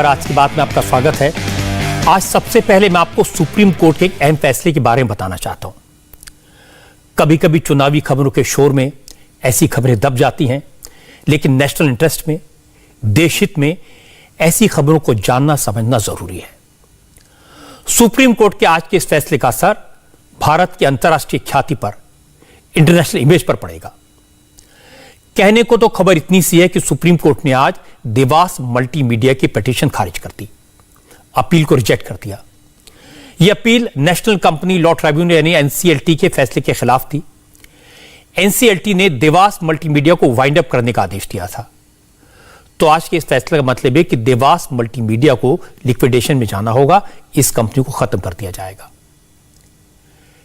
नमस्कार। आज की बात में आपका स्वागत है। आज सबसे पहले मैं आपको सुप्रीम कोर्ट के एक अहम फैसले के बारे में बताना चाहता हूं। कभी कभी चुनावी खबरों के शोर में ऐसी खबरें दब जाती हैं, लेकिन नेशनल इंटरेस्ट में, देश हित में ऐसी खबरों को जानना समझना जरूरी है। सुप्रीम कोर्ट के आज के इस फैसले का असर भारत की अंतर्राष्ट्रीय ख्याति पर, इंटरनेशनल इमेज पर पड़ेगा। कहने को तो खबर इतनी सी है कि सुप्रीम कोर्ट ने आज देवास मल्टीमीडिया की पिटीशन खारिज कर दी, अपील को रिजेक्ट कर दिया। यह appeal national company law tribunal यानी एनसीएलटी के फैसले के खिलाफ थी। एनसीएलटी ने देवास मल्टीमीडिया को वाइंड अप करने का आदेश दिया था। तो आज के इस फैसले का मतलब है कि देवास मल्टीमीडिया को लिक्विडेशन में जाना होगा, इस कंपनी को खत्म कर दिया जाएगा।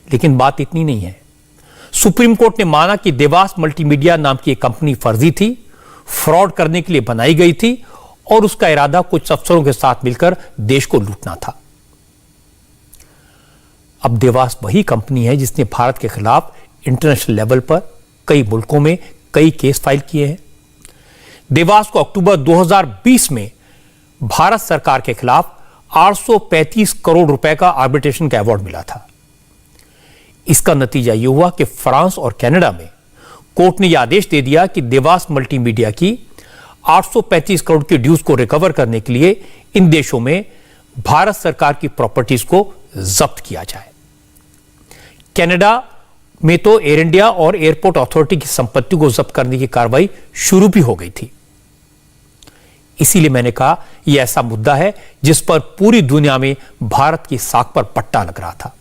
लेकिन बात इतनी नहीं है। सुप्रीम कोर्ट ने माना कि देवास मल्टीमीडिया नाम की एक कंपनी फर्जी थी, फ्रॉड करने के लिए बनाई गई थी और उसका इरादा कुछ अफसरों के साथ मिलकर देश को लूटना था। अब देवास वही कंपनी है जिसने भारत के खिलाफ इंटरनेशनल लेवल पर कई मुल्कों में कई केस फाइल किए हैं। देवास को अक्टूबर 2020 में भारत सरकार के खिलाफ 835 करोड़ रुपए का आर्बिट्रेशन का अवार्ड मिला था। इसका नतीजा यह हुआ कि फ्रांस और कनाडा में कोर्ट ने यह आदेश दे दिया कि देवास मल्टीमीडिया की 835 करोड़ की ड्यूज को रिकवर करने के लिए इन देशों में भारत सरकार की प्रॉपर्टीज को जब्त किया जाए। कनाडा में तो एयर इंडिया और एयरपोर्ट अथॉरिटी की संपत्ति को जब्त करने की कार्रवाई शुरू भी हो गई थी। इसीलिए मैंने कहा यह ऐसा मुद्दा है जिस पर पूरी दुनिया में भारत की साख पर पट्टा लग रहा था।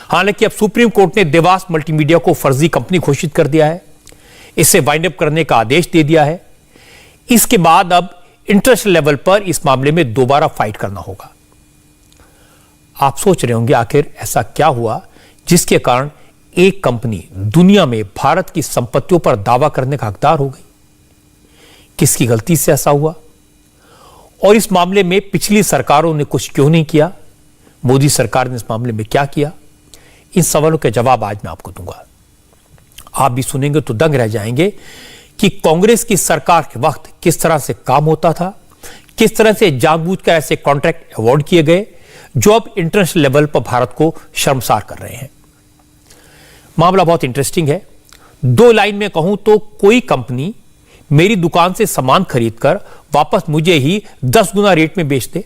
हालांकि अब सुप्रीम कोर्ट ने देवास मल्टीमीडिया को फर्जी कंपनी घोषित कर दिया है, इसे वाइंड अप करने का आदेश दे दिया है। इसके बाद अब इंटरनेशनल लेवल पर इस मामले में दोबारा फाइट करना होगा। आप सोच रहे होंगे आखिर ऐसा क्या हुआ जिसके कारण एक कंपनी दुनिया में भारत की संपत्तियों पर दावा करने का हकदार हो गई। किसकी गलती से ऐसा हुआ और इस मामले में पिछली सरकारों ने कुछ क्यों नहीं किया? मोदी सरकार ने इस मामले में क्या किया? इन सवालों के जवाब आज मैं आपको दूंगा। आप भी सुनेंगे तो दंग रह जाएंगे कि कांग्रेस की सरकार के वक्त किस तरह से काम होता था, किस तरह से जानबूझकर ऐसे कॉन्ट्रैक्ट अवार्ड किए गए जो अब इंटरनेशनल लेवल पर भारत को शर्मसार कर रहे हैं। मामला बहुत इंटरेस्टिंग है। दो लाइन में कहूं तो कोई कंपनी मेरी दुकान से सामान खरीदकर वापस मुझे ही 10 गुना रेट में बेच दे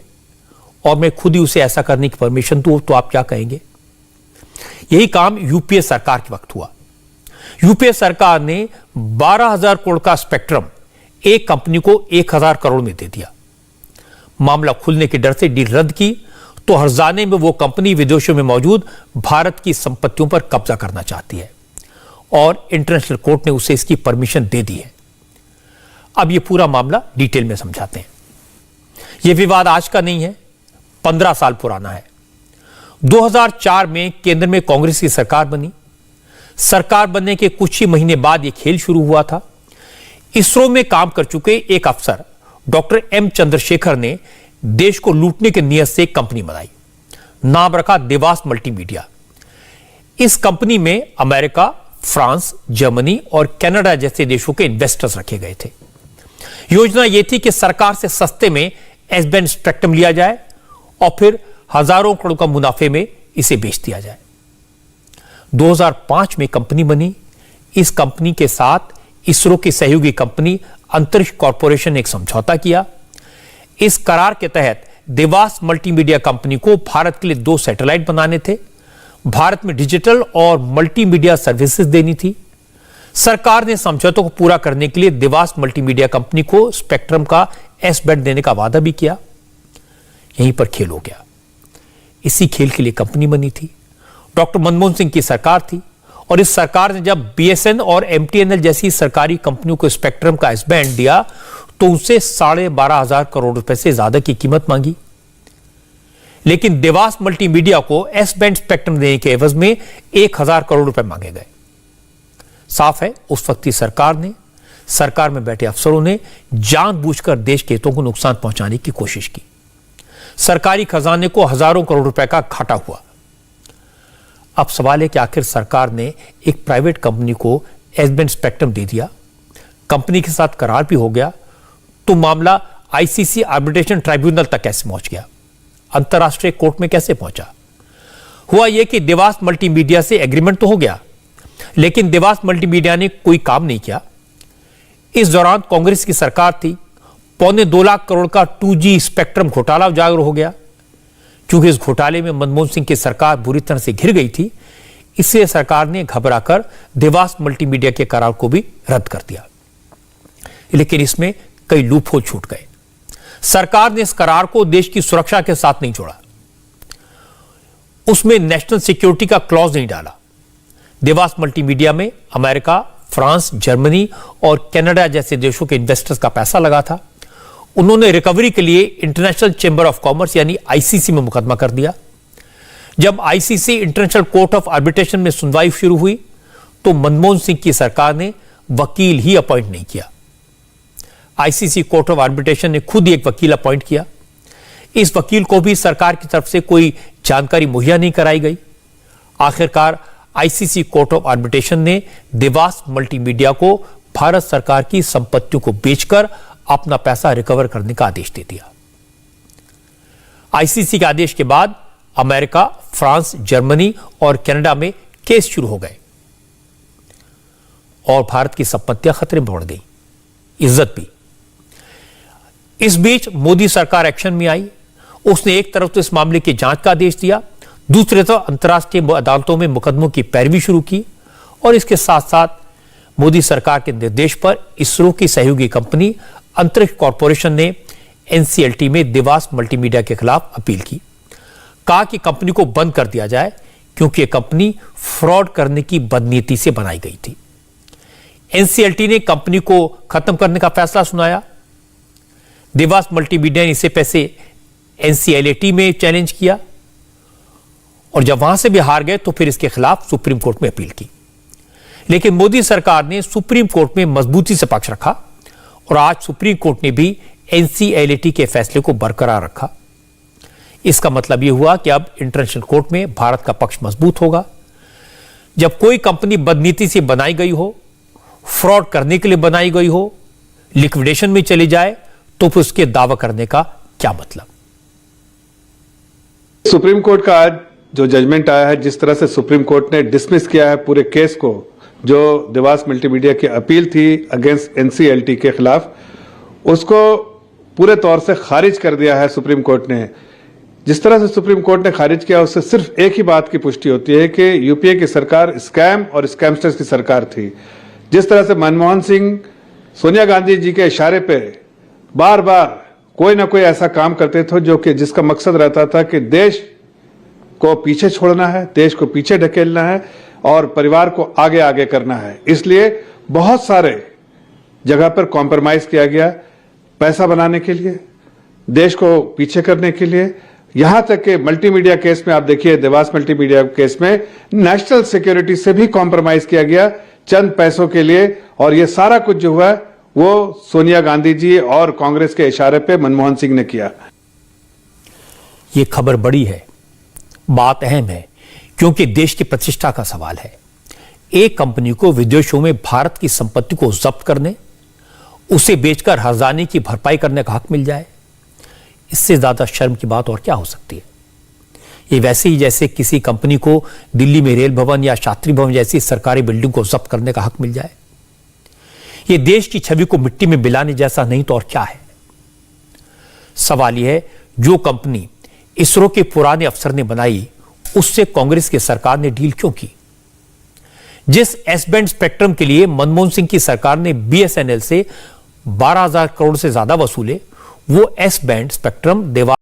और मैं खुद ही उसे ऐसा करने की परमिशन दूं, तो आप क्या कहेंगे? यही काम यूपीए सरकार के वक्त हुआ। यूपीए सरकार ने 12,000 करोड़ का स्पेक्ट्रम एक कंपनी को 1,000 करोड़ में दे दिया। मामला खुलने के डर से डील रद्द की तो हर्जाने में वो कंपनी विदेशों में मौजूद भारत की संपत्तियों पर कब्जा करना चाहती है और इंटरनेशनल कोर्ट ने उसे इसकी परमिशन दे दी है। अब ये पूरा मामला डिटेल में समझाते हैं। यह विवाद आज का नहीं है, 15 साल पुराना है। 2004 में केंद्र में कांग्रेस की सरकार बनी। सरकार बनने के कुछ ही महीने बाद यह खेल शुरू हुआ था। इसरो में काम कर चुके एक अफसर डॉक्टर एम चंद्रशेखर ने देश को लूटने की नियत से एक कंपनी बनाई। नाम रखा देवास मल्टीमीडिया। इस कंपनी में अमेरिका, फ्रांस, जर्मनी और कनाडा जैसे देशों के इन्वेस्टर्स रखे गए थे। योजना यह थी कि सरकार से सस्ते में एस बैंड स्पेक्ट्रम लिया जाए और फिर हजारों करोड़ का मुनाफे में इसे बेच दिया जाए। 2005 में कंपनी बनी। इस कंपनी के साथ इसरो की सहयोगी कंपनी अंतरिक्ष कॉरपोरेशन ने एक समझौता किया। इस करार के तहत देवास मल्टीमीडिया कंपनी को भारत के लिए 2 सैटेलाइट बनाने थे, भारत में डिजिटल और मल्टीमीडिया सर्विसेज देनी थी। सरकार ने समझौते को पूरा करने के लिए देवास मल्टीमीडिया कंपनी को स्पेक्ट्रम का एस बैंड देने का वादा भी किया। यहीं पर खेल हो गया। इसी खेल के लिए कंपनी बनी थी। डॉक्टर मनमोहन सिंह की सरकार थी और इस सरकार ने जब बीएसएन और एमटीएनएल जैसी सरकारी कंपनियों को स्पेक्ट्रम का एस बैंड दिया तो उनसे 12,500 करोड़ रुपए से ज्यादा की कीमत मांगी। लेकिन देवास मल्टीमीडिया को एस बैंड स्पेक्ट्रम देने के एवज में 1,000 करोड़ रुपए मांगे गए। साफ है उस वक्त की सरकार में बैठे अफसरों ने जानबूझकर देश के हितों को नुकसान पहुंचाने की कोशिश की। सरकारी खजाने को हजारों करोड़ रुपए का घाटा हुआ। अब सवाल है कि आखिर सरकार ने एक प्राइवेट कंपनी को एस बैंड स्पेक्ट्रम दे दिया, कंपनी के साथ करार भी हो गया, तो मामला आईसीसी आर्बिट्रेशन ट्राइब्यूनल तक कैसे पहुंच गया, अंतर्राष्ट्रीय कोर्ट में कैसे पहुंचा? हुआ यह कि देवास मल्टीमीडिया से एग्रीमेंट तो हो गया, लेकिन देवास मल्टीमीडिया ने कोई काम नहीं किया। इस दौरान कांग्रेस की सरकार थी। 2.25 लाख करोड़ का 2G स्पेक्ट्रम घोटाला उजागर हो गया। क्योंकि इस घोटाले में मनमोहन सिंह की सरकार बुरी तरह से घिर गई थी, इसलिए सरकार ने घबराकर देवास मल्टीमीडिया के करार को भी रद्द कर दिया। लेकिन इसमें कई लूपहोल छूट गए। सरकार ने इस करार को देश की सुरक्षा के साथ नहीं जोड़ा, उसमें नेशनल सिक्योरिटी का क्लॉज नहीं डाला। देवास मल्टीमीडिया में अमेरिका, फ्रांस, जर्मनी और कनाडा जैसे देशों के इन्वेस्टर्स का पैसा लगा था। उन्होंने रिकवरी के लिए इंटरनेशनल चैंबर ऑफ कॉमर्स यानी आईसीसी में मुकदमा कर दिया। जब ICC international court of arbitration में सुनवाई शुरू हुई तो मनमोहन सिंह की सरकार ने वकील ही अपॉइंट नहीं किया। आईसीसी कोर्ट ऑफ आर्बिट्रेशन ने खुद ही एक वकील अपॉइंट किया। इस वकील को भी सरकार की तरफ से कोई जानकारी मुहैया नहीं कराई गई। आखिरकार आईसीसी कोर्ट ऑफ आर्बिट्रेशन ने देवास मल्टीमीडिया को भारत सरकार की संपत्तियों को बेचकर अपना पैसा रिकवर करने का आदेश दे दिया। आईसीसी के आदेश के बाद अमेरिका, फ्रांस, जर्मनी और कनाडा में केस शुरू हो गए और भारत की संपत्तियां खतरे में बढ़ गई, इज्जत भी। इस बीच मोदी सरकार एक्शन में आई। उसने एक तरफ तो इस मामले की जांच का आदेश दिया, दूसरी तरफ अंतर्राष्ट्रीय अदालतों में मुकदमों की पैरवी शुरू की और इसके साथ साथ मोदी सरकार के निर्देश पर इसरो की सहयोगी कंपनी अंतरिक्ष कॉरपोरेशन ने एनसीएलटी में देवास मल्टीमीडिया के खिलाफ अपील की। कहा कि कंपनी को बंद कर दिया जाए क्योंकि यह कंपनी फ्रॉड करने की बदनीति से बनाई गई थी। एनसीएलटी ने कंपनी को खत्म करने का फैसला सुनाया। देवास मल्टीमीडिया ने इसे पैसे एनसीएलटी में चैलेंज किया और जब वहां से भी हार गए तो फिर इसके खिलाफ सुप्रीम कोर्ट में अपील की। लेकिन मोदी सरकार ने सुप्रीम कोर्ट में मजबूती से पक्ष रखा और आज सुप्रीम कोर्ट ने भी एनसीएलटी के फैसले को बरकरार रखा। इसका मतलब यह हुआ कि अब इंटरनेशनल कोर्ट में भारत का पक्ष मजबूत होगा। जब कोई कंपनी बदनीति से बनाई गई हो, फ्रॉड करने के लिए बनाई गई हो, लिक्विडेशन में चली जाए तो फिर उसके दावा करने का क्या मतलब? सुप्रीम कोर्ट का आज जो जजमेंट आया है, जिस तरह से सुप्रीम कोर्ट ने डिसमिस किया है पूरे केस को, जो देवास मल्टीमीडिया की अपील थी अगेंस्ट एनसीएलटी के खिलाफ, उसको पूरे तौर से खारिज कर दिया है सुप्रीम कोर्ट ने। जिस तरह से सुप्रीम कोर्ट ने खारिज किया उससे सिर्फ एक ही बात की पुष्टि होती है कि यूपीए की सरकार स्कैम और स्कैमस्टर्स की सरकार थी। जिस तरह से मनमोहन सिंह सोनिया गांधी जी के इशारे पे बार बार कोई ना कोई ऐसा काम करते थे जो कि जिसका मकसद रहता था कि देश को पीछे छोड़ना है, देश को पीछे ढकेलना है और परिवार को आगे आगे करना है। इसलिए बहुत सारे जगह पर कॉम्प्रोमाइज किया गया पैसा बनाने के लिए, देश को पीछे करने के लिए। यहां तक कि मल्टीमीडिया केस में आप देखिए, देवास मल्टीमीडिया केस में नेशनल सिक्योरिटी से भी कॉम्प्रोमाइज किया गया चंद पैसों के लिए। और यह सारा कुछ जो हुआ वो सोनिया गांधी जी और कांग्रेस के इशारे पे मनमोहन सिंह ने किया। यह खबर बड़ी है, बात अहम है, क्योंकि देश की प्रतिष्ठा का सवाल है। एक कंपनी को विदेशों में भारत की संपत्ति को जब्त करने, उसे बेचकर हर्जाने की भरपाई करने का हक मिल जाए, इससे ज्यादा शर्म की बात और क्या हो सकती है? ये वैसे ही जैसे किसी कंपनी को दिल्ली में रेल भवन या शास्त्री भवन जैसी सरकारी बिल्डिंग को जब्त करने का हक मिल जाए। ये देश की छवि को मिट्टी में मिलाने जैसा नहीं तो और क्या है? सवाल यह है, जो कंपनी इसरो के पुराने अफसर ने बनाई, उससे कांग्रेस की सरकार ने डील क्यों की? जिस एस बैंड स्पेक्ट्रम के लिए मनमोहन सिंह की सरकार ने बीएसएनएल से 12,000 करोड़ से ज्यादा वसूले, वो एस बैंड स्पेक्ट्रम देवास